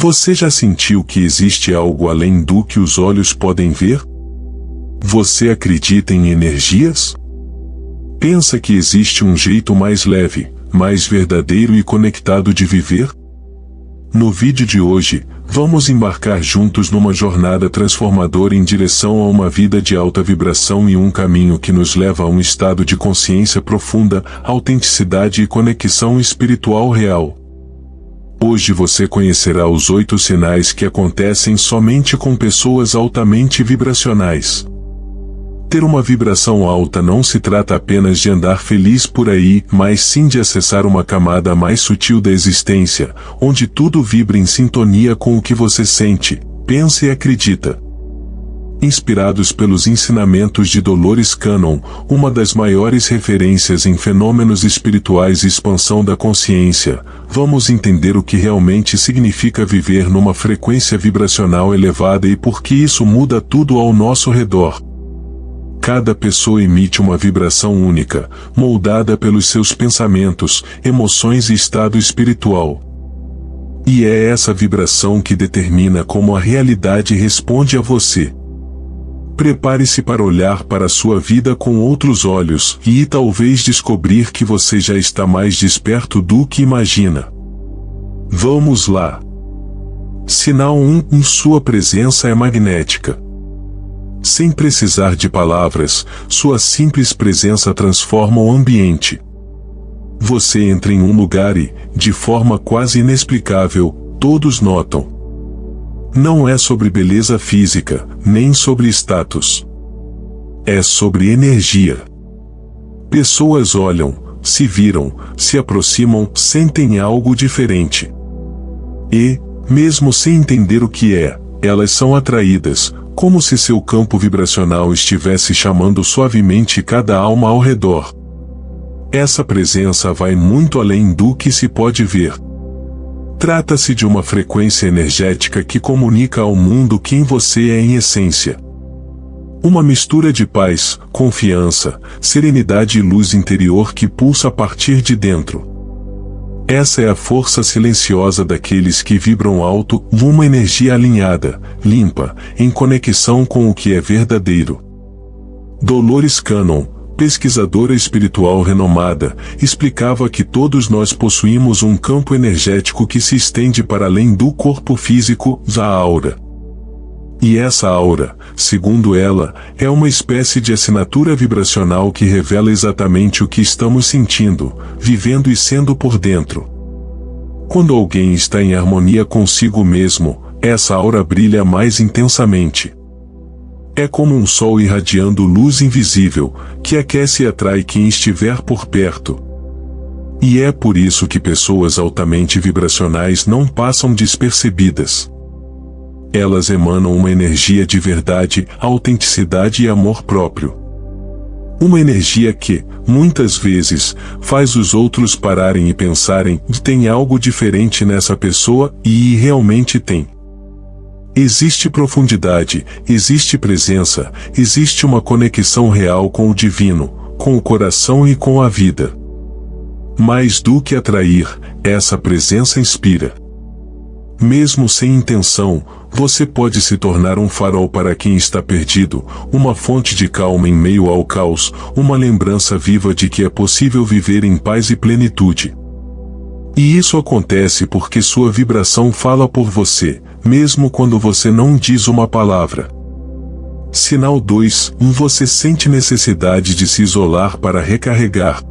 Você já sentiu que existe algo além do que os olhos podem ver? Você acredita em energias? Pensa que existe um jeito mais leve, mais verdadeiro e conectado de viver? No vídeo de hoje, vamos embarcar juntos numa jornada transformadora em direção a uma vida de alta vibração e um caminho que nos leva a um estado de consciência profunda, autenticidade e conexão espiritual real. Hoje você conhecerá os 8 sinais que acontecem somente com pessoas altamente vibracionais. Ter uma vibração alta não se trata apenas de andar feliz por aí, mas sim de acessar uma camada mais sutil da existência, onde tudo vibra em sintonia com o que você sente, pensa e acredita. Inspirados pelos ensinamentos de Dolores Cannon, uma das maiores referências em fenômenos espirituais e expansão da consciência, vamos entender o que realmente significa viver numa frequência vibracional elevada e por que isso muda tudo ao nosso redor. Cada pessoa emite uma vibração única, moldada pelos seus pensamentos, emoções e estado espiritual. E é essa vibração que determina como a realidade responde a você. Prepare-se para olhar para a sua vida com outros olhos e talvez descobrir que você já está mais desperto do que imagina. Vamos lá. Sinal 1: sua presença é magnética. Sem precisar de palavras, sua simples presença transforma o ambiente. Você entra em um lugar e, de forma quase inexplicável, todos notam. Não é sobre beleza física, nem sobre status. É sobre energia. Pessoas olham, se viram, se aproximam, sentem algo diferente. E, mesmo sem entender o que é, elas são atraídas, como se seu campo vibracional estivesse chamando suavemente cada alma ao redor. Essa presença vai muito além do que se pode ver. Trata-se de uma frequência energética que comunica ao mundo quem você é em essência. Uma mistura de paz, confiança, serenidade e luz interior que pulsa a partir de dentro. Essa é a força silenciosa daqueles que vibram alto, uma energia alinhada, limpa, em conexão com o que é verdadeiro. Dolores Cannon, pesquisadora espiritual renomada, explicava que todos nós possuímos um campo energético que se estende para além do corpo físico, a aura. E essa aura, segundo ela, é uma espécie de assinatura vibracional que revela exatamente o que estamos sentindo, vivendo e sendo por dentro. Quando alguém está em harmonia consigo mesmo, essa aura brilha mais intensamente. É como um sol irradiando luz invisível, que aquece e atrai quem estiver por perto. E é por isso que pessoas altamente vibracionais não passam despercebidas. Elas emanam uma energia de verdade, autenticidade e amor próprio. Uma energia que, muitas vezes, faz os outros pararem e pensarem que tem algo diferente nessa pessoa, e realmente tem. Existe profundidade, existe presença, existe uma conexão real com o divino, com o coração e com a vida. Mais do que atrair, essa presença inspira. Mesmo sem intenção, você pode se tornar um farol para quem está perdido, uma fonte de calma em meio ao caos, uma lembrança viva de que é possível viver em paz e plenitude. E isso acontece porque sua vibração fala por você, mesmo quando você não diz uma palavra. Sinal 2: você sente necessidade de se isolar para recarregar.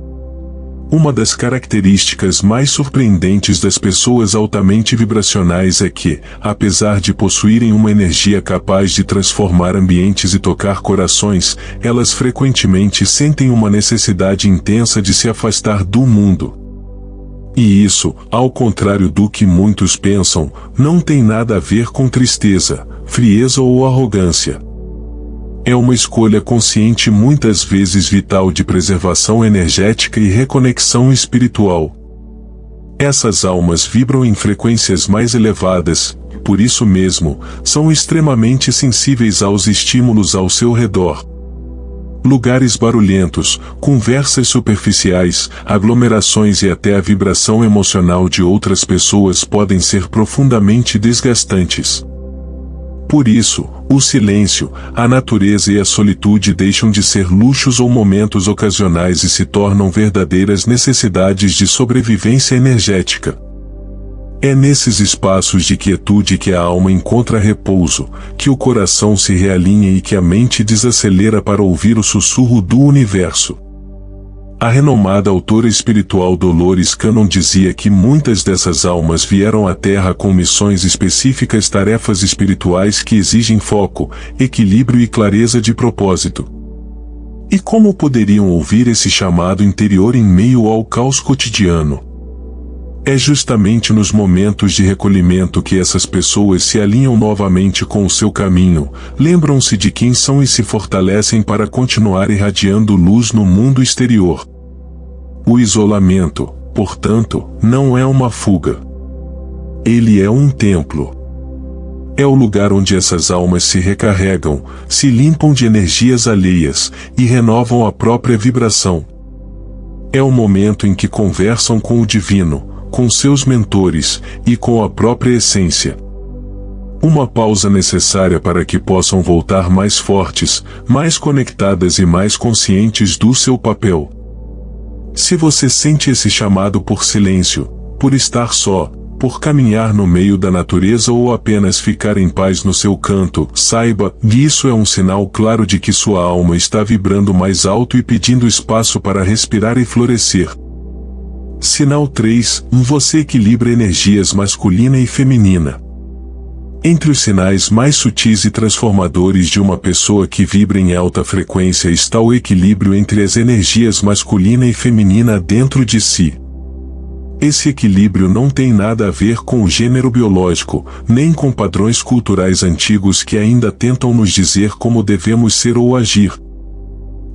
Uma das características mais surpreendentes das pessoas altamente vibracionais é que, apesar de possuírem uma energia capaz de transformar ambientes e tocar corações, elas frequentemente sentem uma necessidade intensa de se afastar do mundo. E isso, ao contrário do que muitos pensam, não tem nada a ver com tristeza, frieza ou arrogância. É uma escolha consciente, muitas vezes vital, de preservação energética e reconexão espiritual. Essas almas vibram em frequências mais elevadas, por isso mesmo, são extremamente sensíveis aos estímulos ao seu redor. Lugares barulhentos, conversas superficiais, aglomerações e até a vibração emocional de outras pessoas podem ser profundamente desgastantes. Por isso, o silêncio, a natureza e a solitude deixam de ser luxos ou momentos ocasionais e se tornam verdadeiras necessidades de sobrevivência energética. É nesses espaços de quietude que a alma encontra repouso, que o coração se realinha e que a mente desacelera para ouvir o sussurro do universo. A renomada autora espiritual Dolores Cannon dizia que muitas dessas almas vieram à Terra com missões específicas, tarefas espirituais que exigem foco, equilíbrio e clareza de propósito. E como poderiam ouvir esse chamado interior em meio ao caos cotidiano? É justamente nos momentos de recolhimento que essas pessoas se alinham novamente com o seu caminho, lembram-se de quem são e se fortalecem para continuar irradiando luz no mundo exterior. O isolamento, portanto, não é uma fuga. Ele é um templo. É o lugar onde essas almas se recarregam, se limpam de energias alheias e renovam a própria vibração. É o momento em que conversam com o divino, com seus mentores e com a própria essência. Uma pausa necessária para que possam voltar mais fortes, mais conectadas e mais conscientes do seu papel. Se você sente esse chamado por silêncio, por estar só, por caminhar no meio da natureza ou apenas ficar em paz no seu canto, saiba que isso é um sinal claro de que sua alma está vibrando mais alto e pedindo espaço para respirar e florescer. Sinal 3. Você equilibra energias masculina e feminina. Entre os sinais mais sutis e transformadores de uma pessoa que vibra em alta frequência está o equilíbrio entre as energias masculina e feminina dentro de si. Esse equilíbrio não tem nada a ver com o gênero biológico, nem com padrões culturais antigos que ainda tentam nos dizer como devemos ser ou agir.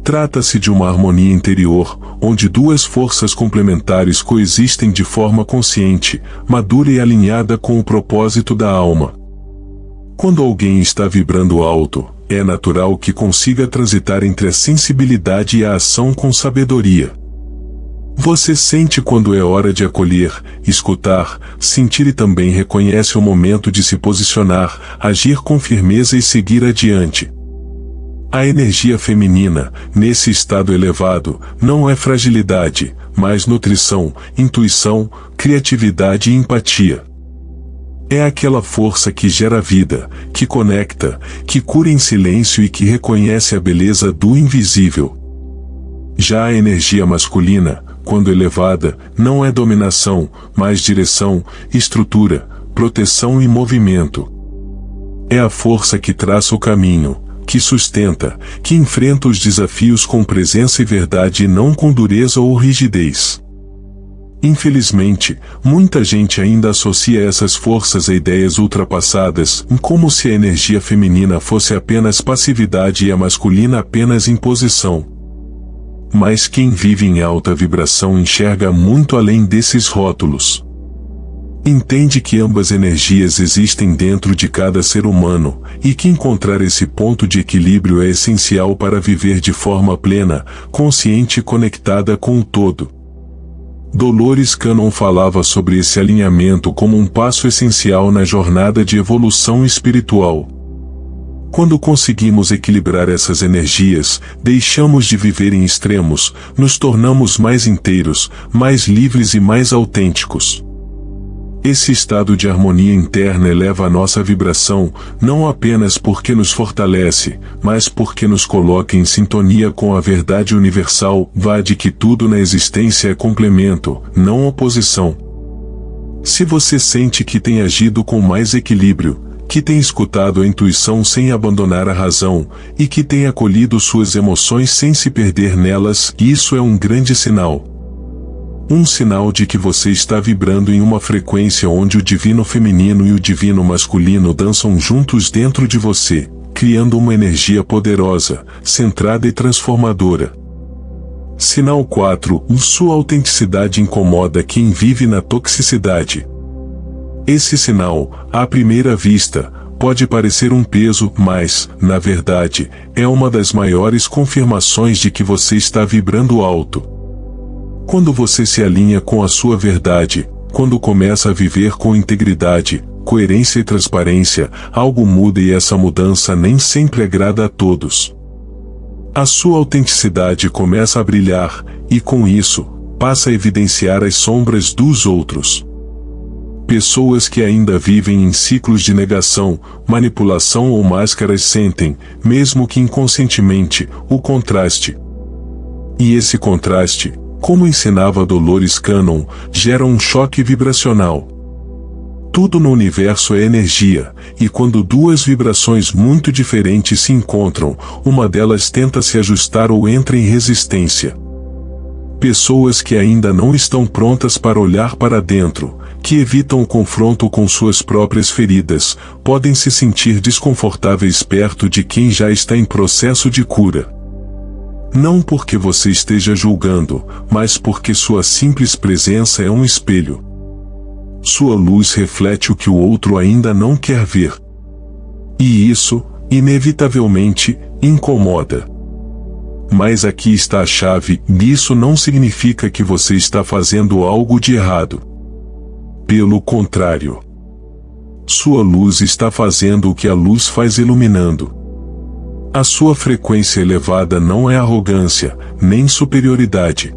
Trata-se de uma harmonia interior, onde duas forças complementares coexistem de forma consciente, madura e alinhada com o propósito da alma. Quando alguém está vibrando alto, é natural que consiga transitar entre a sensibilidade e a ação com sabedoria. Você sente quando é hora de acolher, escutar, sentir e também reconhece o momento de se posicionar, agir com firmeza e seguir adiante. A energia feminina, nesse estado elevado, não é fragilidade, mas nutrição, intuição, criatividade e empatia. É aquela força que gera vida, que conecta, que cura em silêncio e que reconhece a beleza do invisível. Já a energia masculina, quando elevada, não é dominação, mas direção, estrutura, proteção e movimento. É a força que traça o caminho, que sustenta, que enfrenta os desafios com presença e verdade e não com dureza ou rigidez. Infelizmente, muita gente ainda associa essas forças a ideias ultrapassadas, como se a energia feminina fosse apenas passividade e a masculina apenas imposição. Mas quem vive em alta vibração enxerga muito além desses rótulos. Entende que ambas energias existem dentro de cada ser humano, e que encontrar esse ponto de equilíbrio é essencial para viver de forma plena, consciente e conectada com o todo. Dolores Cannon falava sobre esse alinhamento como um passo essencial na jornada de evolução espiritual. Quando conseguimos equilibrar essas energias, deixamos de viver em extremos, nos tornamos mais inteiros, mais livres e mais autênticos. Esse estado de harmonia interna eleva a nossa vibração, não apenas porque nos fortalece, mas porque nos coloca em sintonia com a verdade universal, de que tudo na existência é complemento, não oposição. Se você sente que tem agido com mais equilíbrio, que tem escutado a intuição sem abandonar a razão, e que tem acolhido suas emoções sem se perder nelas, isso é um grande sinal. Um sinal de que você está vibrando em uma frequência onde o divino feminino e o divino masculino dançam juntos dentro de você, criando uma energia poderosa, centrada e transformadora. Sinal 4. Sua autenticidade incomoda quem vive na toxicidade. Esse sinal, à primeira vista, pode parecer um peso, mas, na verdade, é uma das maiores confirmações de que você está vibrando alto. Quando você se alinha com a sua verdade, quando começa a viver com integridade, coerência e transparência, algo muda e essa mudança nem sempre agrada a todos. A sua autenticidade começa a brilhar, e com isso, passa a evidenciar as sombras dos outros. Pessoas que ainda vivem em ciclos de negação, manipulação ou máscaras sentem, mesmo que inconscientemente, o contraste. E esse contraste, como ensinava Dolores Cannon, gera um choque vibracional. Tudo no universo é energia, e quando duas vibrações muito diferentes se encontram, uma delas tenta se ajustar ou entra em resistência. Pessoas que ainda não estão prontas para olhar para dentro, que evitam o confronto com suas próprias feridas, podem se sentir desconfortáveis perto de quem já está em processo de cura. Não porque você esteja julgando, mas porque sua simples presença é um espelho. Sua luz reflete o que o outro ainda não quer ver. E isso, inevitavelmente, incomoda. Mas aqui está a chave, isso não significa que você está fazendo algo de errado. Pelo contrário. Sua luz está fazendo o que a luz faz, iluminando. A sua frequência elevada não é arrogância, nem superioridade.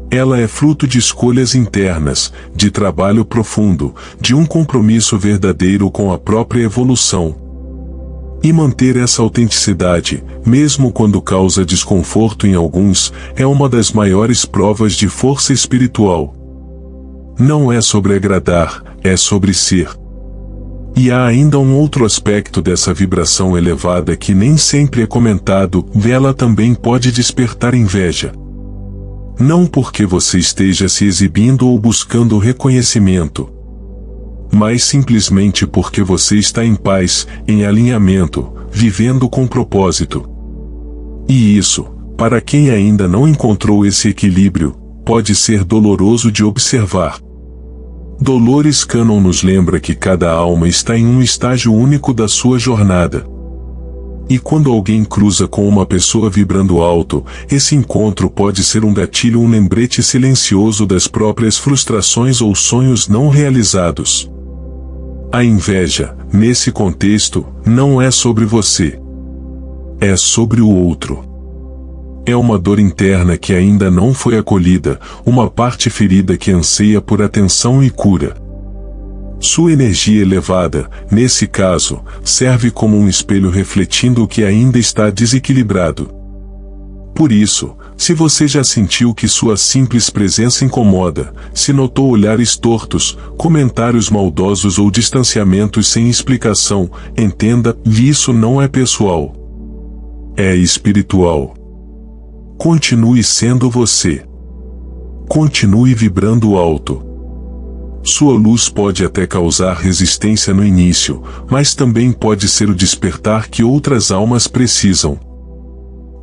Ela é fruto de escolhas internas, de trabalho profundo, de um compromisso verdadeiro com a própria evolução. E manter essa autenticidade, mesmo quando causa desconforto em alguns, é uma das maiores provas de força espiritual. Não é sobre agradar, é sobre ser. E há ainda um outro aspecto dessa vibração elevada que nem sempre é comentado, ela também pode despertar inveja. Não porque você esteja se exibindo ou buscando reconhecimento, mas simplesmente porque você está em paz, em alinhamento, vivendo com propósito. E isso, para quem ainda não encontrou esse equilíbrio, pode ser doloroso de observar. Dolores Cannon nos lembra que cada alma está em um estágio único da sua jornada. E quando alguém cruza com uma pessoa vibrando alto, esse encontro pode ser um gatilho, um lembrete silencioso das próprias frustrações ou sonhos não realizados. A inveja, nesse contexto, não é sobre você. É sobre o outro. É uma dor interna que ainda não foi acolhida, uma parte ferida que anseia por atenção e cura. Sua energia elevada, nesse caso, serve como um espelho refletindo o que ainda está desequilibrado. Por isso, se você já sentiu que sua simples presença incomoda, se notou olhares tortos, comentários maldosos ou distanciamentos sem explicação, entenda, isso não é pessoal. É espiritual. Continue sendo você. Continue vibrando alto. Sua luz pode até causar resistência no início, mas também pode ser o despertar que outras almas precisam.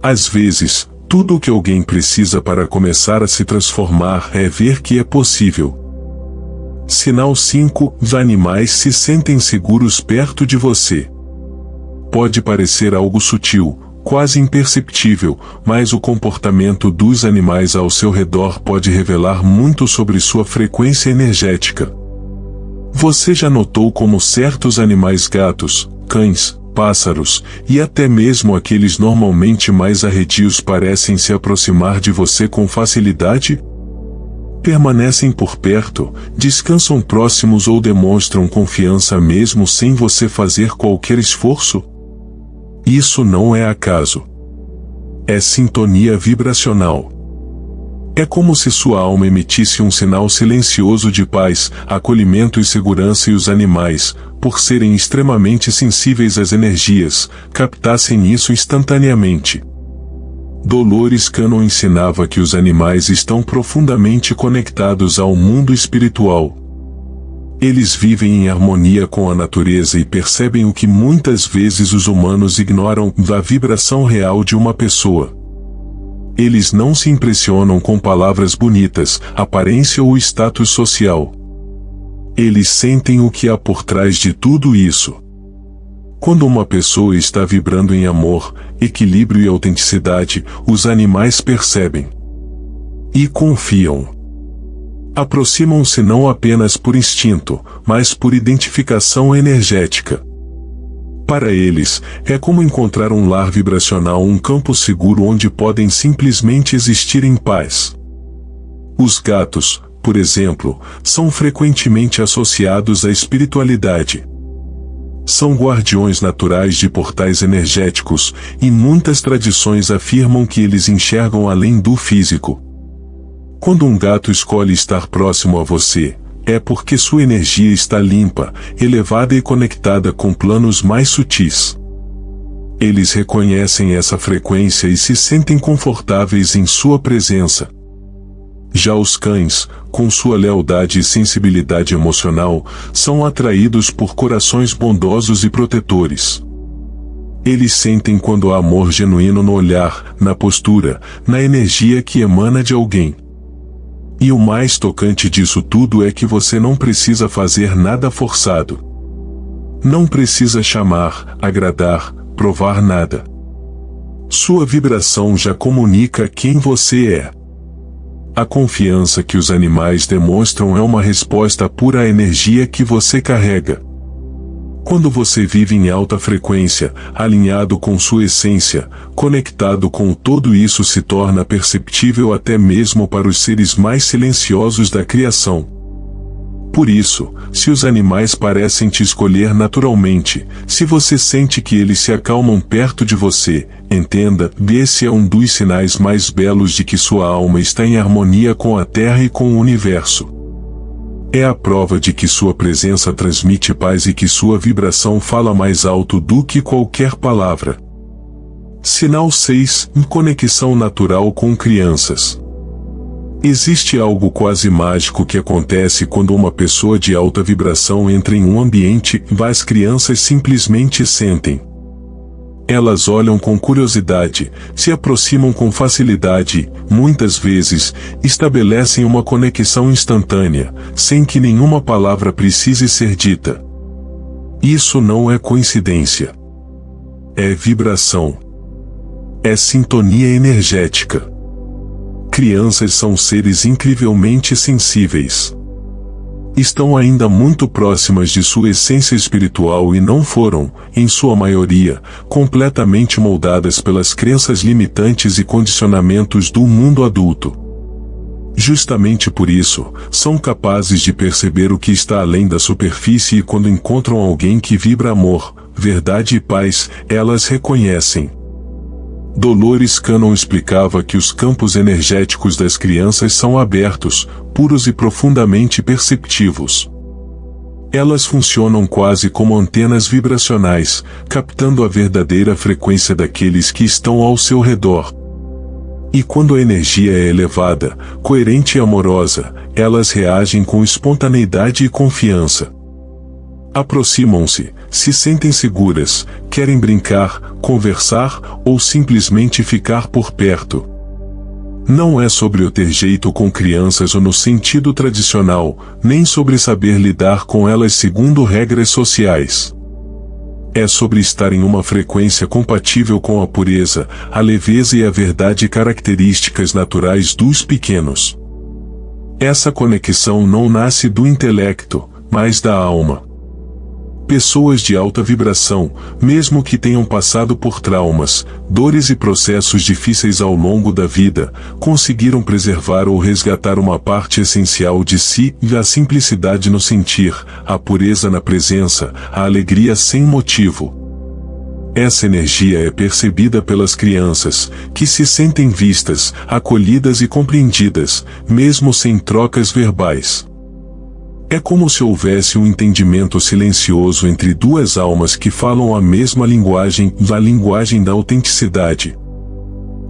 Às vezes, tudo o que alguém precisa para começar a se transformar é ver que é possível. Sinal 5: os animais se sentem seguros perto de você. Pode parecer algo sutil, quase imperceptível, mas o comportamento dos animais ao seu redor pode revelar muito sobre sua frequência energética. Você já notou como certos animais, gatos, cães, pássaros, e até mesmo aqueles normalmente mais arredios parecem se aproximar de você com facilidade? Permanecem por perto, descansam próximos ou demonstram confiança mesmo sem você fazer qualquer esforço? Isso não é acaso. É sintonia vibracional. É como se sua alma emitisse um sinal silencioso de paz, acolhimento e segurança, e os animais, por serem extremamente sensíveis às energias, captassem isso instantaneamente. Dolores Cannon ensinava que os animais estão profundamente conectados ao mundo espiritual. Eles vivem em harmonia com a natureza e percebem o que muitas vezes os humanos ignoram, da vibração real de uma pessoa. Eles não se impressionam com palavras bonitas, aparência ou status social. Eles sentem o que há por trás de tudo isso. Quando uma pessoa está vibrando em amor, equilíbrio e autenticidade, os animais percebem e confiam. Aproximam-se não apenas por instinto, mas por identificação energética. Para eles, é como encontrar um lar vibracional, um campo seguro onde podem simplesmente existir em paz. Os gatos, por exemplo, são frequentemente associados à espiritualidade. São guardiões naturais de portais energéticos, e muitas tradições afirmam que eles enxergam além do físico. Quando um gato escolhe estar próximo a você, é porque sua energia está limpa, elevada e conectada com planos mais sutis. Eles reconhecem essa frequência e se sentem confortáveis em sua presença. Já os cães, com sua lealdade e sensibilidade emocional, são atraídos por corações bondosos e protetores. Eles sentem quando há amor genuíno no olhar, na postura, na energia que emana de alguém. E o mais tocante disso tudo é que você não precisa fazer nada forçado. Não precisa chamar, agradar, provar nada. Sua vibração já comunica quem você é. A confiança que os animais demonstram é uma resposta pura à energia que você carrega. Quando você vive em alta frequência, alinhado com sua essência, conectado com o todo, isso se torna perceptível até mesmo para os seres mais silenciosos da criação. Por isso, se os animais parecem te escolher naturalmente, se você sente que eles se acalmam perto de você, entenda, esse é um dos sinais mais belos de que sua alma está em harmonia com a Terra e com o Universo. É a prova de que sua presença transmite paz e que sua vibração fala mais alto do que qualquer palavra. Sinal 6. Conexão natural com crianças. Existe algo quase mágico que acontece quando uma pessoa de alta vibração entra em um ambiente e as crianças simplesmente sentem. Elas olham com curiosidade, se aproximam com facilidade, muitas vezes, estabelecem uma conexão instantânea, sem que nenhuma palavra precise ser dita. Isso não é coincidência. É vibração. É sintonia energética. Crianças são seres incrivelmente sensíveis. Estão ainda muito próximas de sua essência espiritual e não foram, em sua maioria, completamente moldadas pelas crenças limitantes e condicionamentos do mundo adulto. Justamente por isso, são capazes de perceber o que está além da superfície e quando encontram alguém que vibra amor, verdade e paz, elas reconhecem. Dolores Cannon explicava que os campos energéticos das crianças são abertos, puros e profundamente perceptivos. Elas funcionam quase como antenas vibracionais, captando a verdadeira frequência daqueles que estão ao seu redor. E quando a energia é elevada, coerente e amorosa, elas reagem com espontaneidade e confiança. Aproximam-se, se sentem seguras, querem brincar, conversar ou simplesmente ficar por perto. Não é sobre eu ter jeito com crianças ou no sentido tradicional, nem sobre saber lidar com elas segundo regras sociais. É sobre estar em uma frequência compatível com a pureza, a leveza e a verdade, características naturais dos pequenos. Essa conexão não nasce do intelecto, mas da alma. Pessoas de alta vibração, mesmo que tenham passado por traumas, dores e processos difíceis ao longo da vida, conseguiram preservar ou resgatar uma parte essencial de si, a simplicidade no sentir, a pureza na presença, a alegria sem motivo. Essa energia é percebida pelas crianças, que se sentem vistas, acolhidas e compreendidas, mesmo sem trocas verbais. É como se houvesse um entendimento silencioso entre duas almas que falam a mesma linguagem, a linguagem da autenticidade.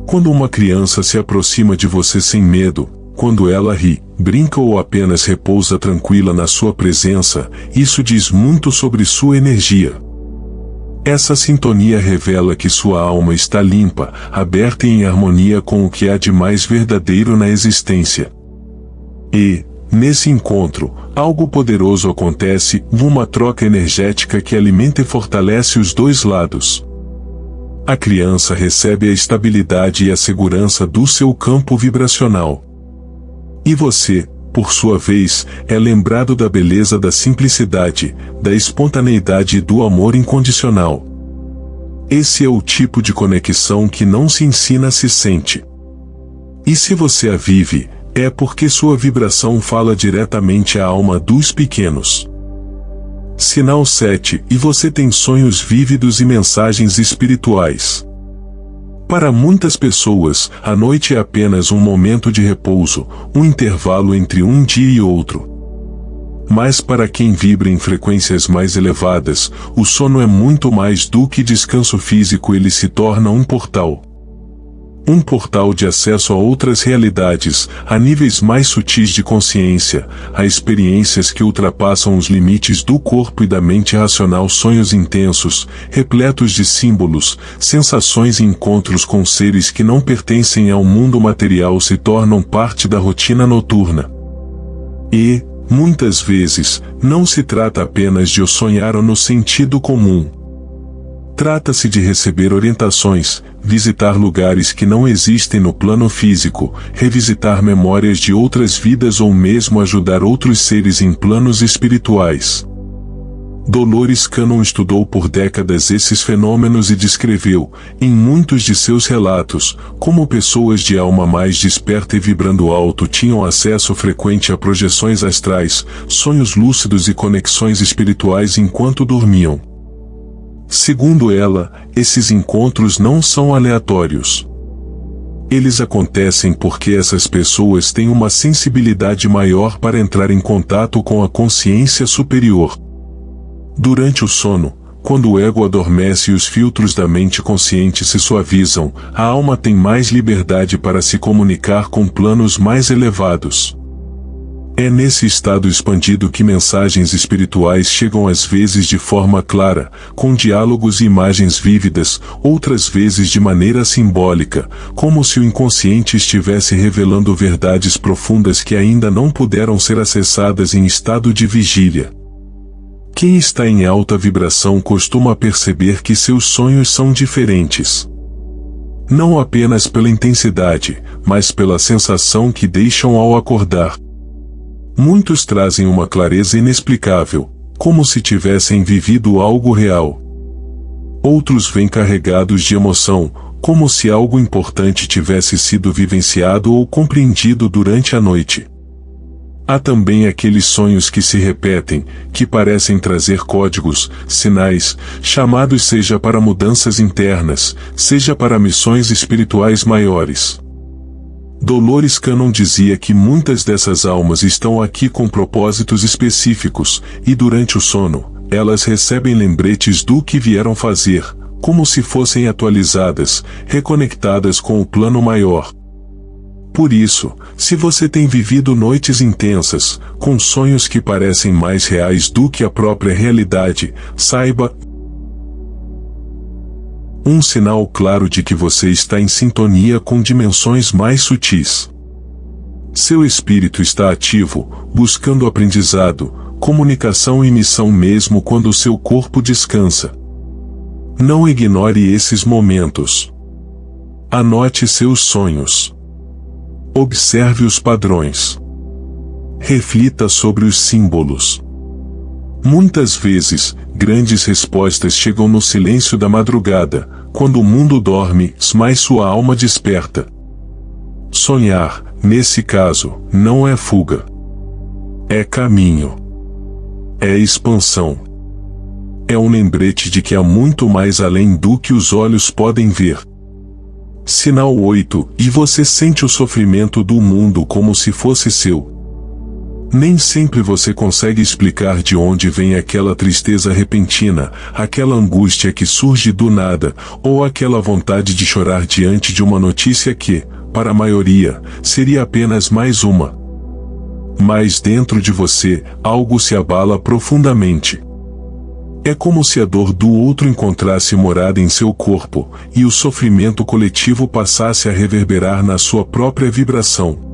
Quando uma criança se aproxima de você sem medo, quando ela ri, brinca ou apenas repousa tranquila na sua presença, isso diz muito sobre sua energia. Essa sintonia revela que sua alma está limpa, aberta e em harmonia com o que há de mais verdadeiro na existência. E, nesse encontro, algo poderoso acontece, uma troca energética que alimenta e fortalece os dois lados. A criança recebe a estabilidade e a segurança do seu campo vibracional. E você, por sua vez, é lembrado da beleza da simplicidade, da espontaneidade e do amor incondicional. Esse é o tipo de conexão que não se ensina, se sente. E se você a vive, é porque sua vibração fala diretamente à alma dos pequenos. Sinal 7. E você tem sonhos vívidos e mensagens espirituais. Para muitas pessoas, a noite é apenas um momento de repouso, um intervalo entre um dia e outro. Mas para quem vibra em frequências mais elevadas, o sono é muito mais do que descanso físico, ele se torna um portal. Um portal de acesso a outras realidades, a níveis mais sutis de consciência, a experiências que ultrapassam os limites do corpo e da mente racional, sonhos intensos, repletos de símbolos, sensações e encontros com seres que não pertencem ao mundo material se tornam parte da rotina noturna. E, muitas vezes, não se trata apenas de sonhar no sentido comum. Trata-se de receber orientações, visitar lugares que não existem no plano físico, revisitar memórias de outras vidas ou mesmo ajudar outros seres em planos espirituais. Dolores Cannon estudou por décadas esses fenômenos e descreveu, em muitos de seus relatos, como pessoas de alma mais desperta e vibrando alto tinham acesso frequente a projeções astrais, sonhos lúcidos e conexões espirituais enquanto dormiam. Segundo ela, esses encontros não são aleatórios. Eles acontecem porque essas pessoas têm uma sensibilidade maior para entrar em contato com a consciência superior. Durante o sono, quando o ego adormece e os filtros da mente consciente se suavizam, a alma tem mais liberdade para se comunicar com planos mais elevados. É nesse estado expandido que mensagens espirituais chegam às vezes de forma clara, com diálogos e imagens vívidas, outras vezes de maneira simbólica, como se o inconsciente estivesse revelando verdades profundas que ainda não puderam ser acessadas em estado de vigília. Quem está em alta vibração costuma perceber que seus sonhos são diferentes. Não apenas pela intensidade, mas pela sensação que deixam ao acordar. Muitos trazem uma clareza inexplicável, como se tivessem vivido algo real. Outros vêm carregados de emoção, como se algo importante tivesse sido vivenciado ou compreendido durante a noite. Há também aqueles sonhos que se repetem, que parecem trazer códigos, sinais, chamados seja para mudanças internas, seja para missões espirituais maiores. Dolores Cannon dizia que muitas dessas almas estão aqui com propósitos específicos, e durante o sono, elas recebem lembretes do que vieram fazer, como se fossem atualizadas, reconectadas com o plano maior. Por isso, se você tem vivido noites intensas, com sonhos que parecem mais reais do que a própria realidade, saiba, um sinal claro de que você está em sintonia com dimensões mais sutis. Seu espírito está ativo, buscando aprendizado, comunicação e missão mesmo quando seu corpo descansa. Não ignore esses momentos. Anote seus sonhos. Observe os padrões. Reflita sobre os símbolos. Muitas vezes, grandes respostas chegam no silêncio da madrugada, quando o mundo dorme, mas sua alma desperta. Sonhar, nesse caso, não é fuga. É caminho. É expansão. É um lembrete de que há muito mais além do que os olhos podem ver. Sinal 8. E você sente o sofrimento do mundo como se fosse seu. Nem sempre você consegue explicar de onde vem aquela tristeza repentina, aquela angústia que surge do nada, ou aquela vontade de chorar diante de uma notícia que, para a maioria, seria apenas mais uma. Mas dentro de você, algo se abala profundamente. É como se a dor do outro encontrasse morada em seu corpo, e o sofrimento coletivo passasse a reverberar na sua própria vibração.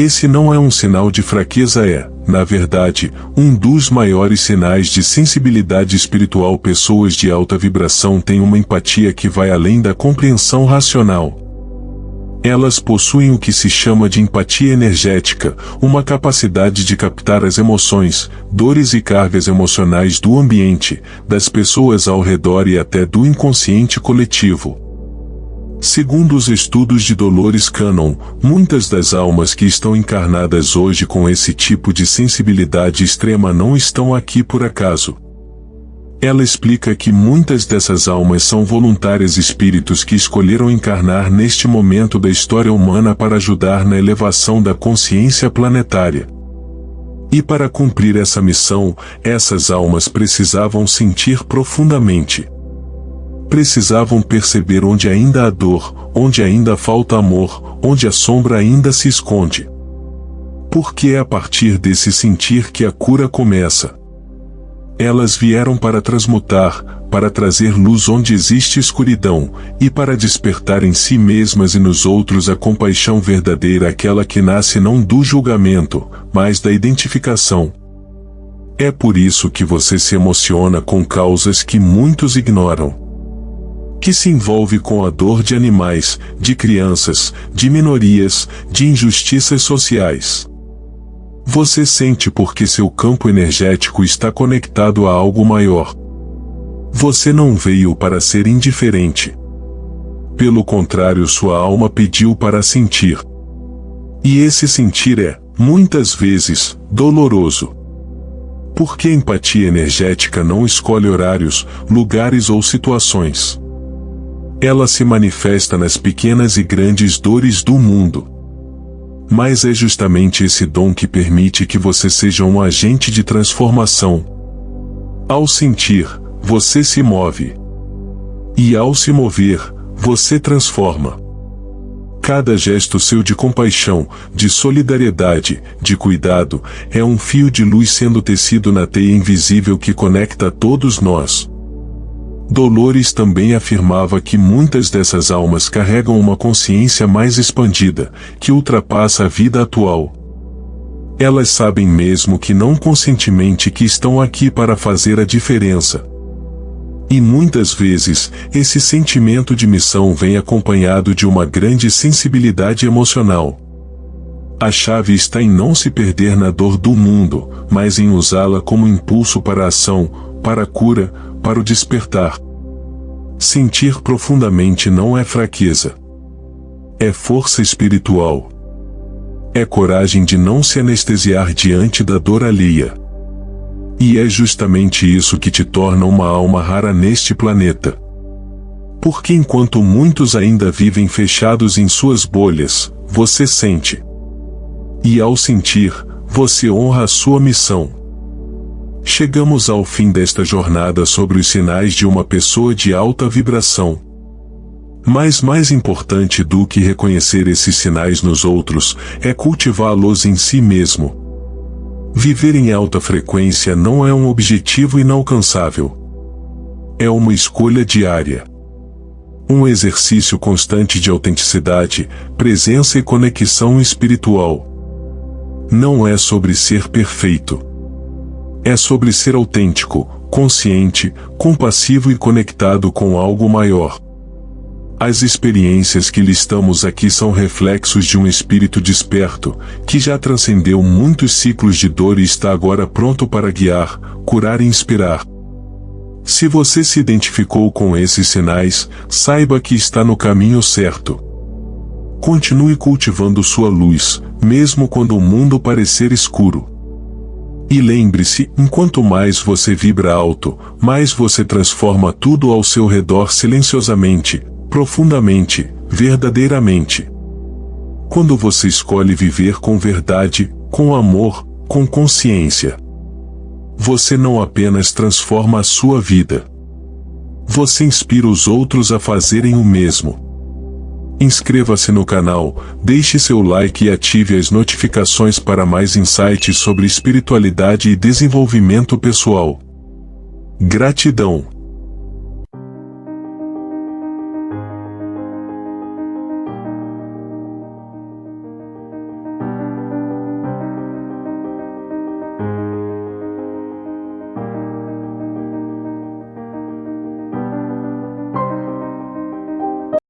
Esse não é um sinal de fraqueza, na verdade, um dos maiores sinais de sensibilidade espiritual. Pessoas de alta vibração têm uma empatia que vai além da compreensão racional. Elas possuem o que se chama de empatia energética, uma capacidade de captar as emoções, dores e cargas emocionais do ambiente, das pessoas ao redor e até do inconsciente coletivo. Segundo os estudos de Dolores Cannon, muitas das almas que estão encarnadas hoje com esse tipo de sensibilidade extrema não estão aqui por acaso. Ela explica que muitas dessas almas são voluntárias, espíritos que escolheram encarnar neste momento da história humana para ajudar na elevação da consciência planetária. E para cumprir essa missão, essas almas precisavam sentir profundamente. Precisavam perceber onde ainda há dor, onde ainda falta amor, onde a sombra ainda se esconde. Porque é a partir desse sentir que a cura começa. Elas vieram para transmutar, para trazer luz onde existe escuridão, e para despertar em si mesmas e nos outros a compaixão verdadeira, aquela que nasce não do julgamento, mas da identificação. É por isso que você se emociona com causas que muitos ignoram. Que se envolve com a dor de animais, de crianças, de minorias, de injustiças sociais. Você sente porque seu campo energético está conectado a algo maior. Você não veio para ser indiferente. Pelo contrário, sua alma pediu para sentir. E esse sentir é, muitas vezes, doloroso. Porque a empatia energética não escolhe horários, lugares ou situações. Ela se manifesta nas pequenas e grandes dores do mundo. Mas é justamente esse dom que permite que você seja um agente de transformação. Ao sentir, você se move. E ao se mover, você transforma. Cada gesto seu de compaixão, de solidariedade, de cuidado, é um fio de luz sendo tecido na teia invisível que conecta a todos nós. Dolores também afirmava que muitas dessas almas carregam uma consciência mais expandida, que ultrapassa a vida atual. Elas sabem mesmo que não conscientemente que estão aqui para fazer a diferença. E muitas vezes, esse sentimento de missão vem acompanhado de uma grande sensibilidade emocional. A chave está em não se perder na dor do mundo, mas em usá-la como impulso para a ação, para a cura, para o despertar. Sentir profundamente não é fraqueza. É força espiritual. É coragem de não se anestesiar diante da dor alheia. E é justamente isso que te torna uma alma rara neste planeta. Porque enquanto muitos ainda vivem fechados em suas bolhas, você sente. E ao sentir, você honra a sua missão. Chegamos ao fim desta jornada sobre os sinais de uma pessoa de alta vibração. Mas mais importante do que reconhecer esses sinais nos outros, é cultivá-los em si mesmo. Viver em alta frequência não é um objetivo inalcançável. É uma escolha diária. Um exercício constante de autenticidade, presença e conexão espiritual. Não é sobre ser perfeito. É sobre ser autêntico, consciente, compassivo e conectado com algo maior. As experiências que listamos aqui são reflexos de um espírito desperto, que já transcendeu muitos ciclos de dor e está agora pronto para guiar, curar e inspirar. Se você se identificou com esses sinais, saiba que está no caminho certo. Continue cultivando sua luz, mesmo quando o mundo parecer escuro. E lembre-se, enquanto mais você vibra alto, mais você transforma tudo ao seu redor silenciosamente, profundamente, verdadeiramente. Quando você escolhe viver com verdade, com amor, com consciência, você não apenas transforma a sua vida. Você inspira os outros a fazerem o mesmo. Inscreva-se no canal, deixe seu like e ative as notificações para mais insights sobre espiritualidade e desenvolvimento pessoal. Gratidão.